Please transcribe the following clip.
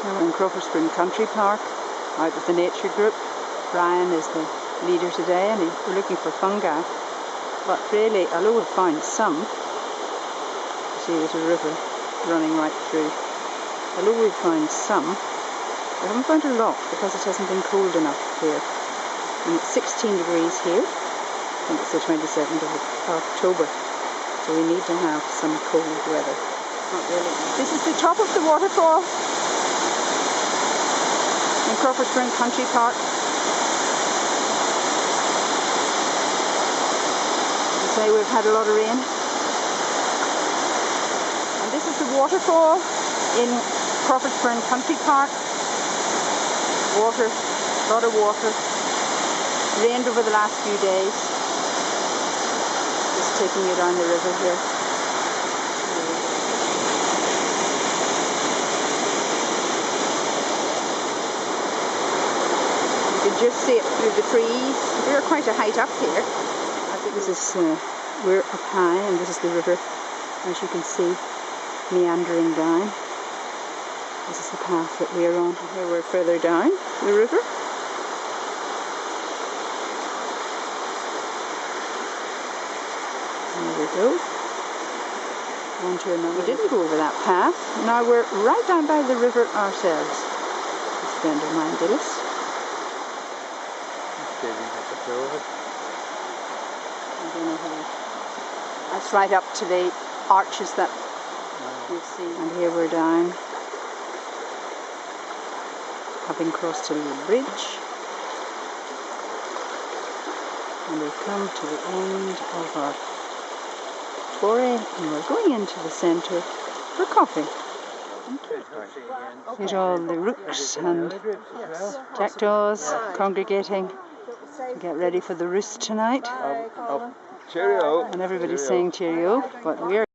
We're in Crawfordsburn Country Park, out with the nature group. Brian is the leader today, and we're looking for fungi. But really, although we've found some, you see there's a river running right through. Although we've found some, we haven't found a lot because it hasn't been cold enough here. And it's 16 degrees here. I think it's the 27th of October. So we need to have some cold weather. Not really. This is the top of the waterfall in Crawfordsburn Country Park. As I say, we've had a lot of rain. And this is the waterfall in Crawfordsburn Country Park. Water, a lot of water. Rained over the last few days. Just taking you down the river here. You can just see it through the trees. We're quite a height up here. I think this is, we're up high, and this is the river, as you can see, meandering down. This is the path that we're on. Here we're further down the river. There we go. On to another. We didn't go over that path. Now we're right down by the river ourselves. A friend of mine did us. I don't know how. That's right up to the arches that you see. And here we're down, having crossed a little bridge. And we've come to the end of our foray, and we're going into the centre for coffee. Here's all the rooks and jackdaws congregating to get ready for the roost tonight. Cheerio. And everybody's saying cheerio, but we're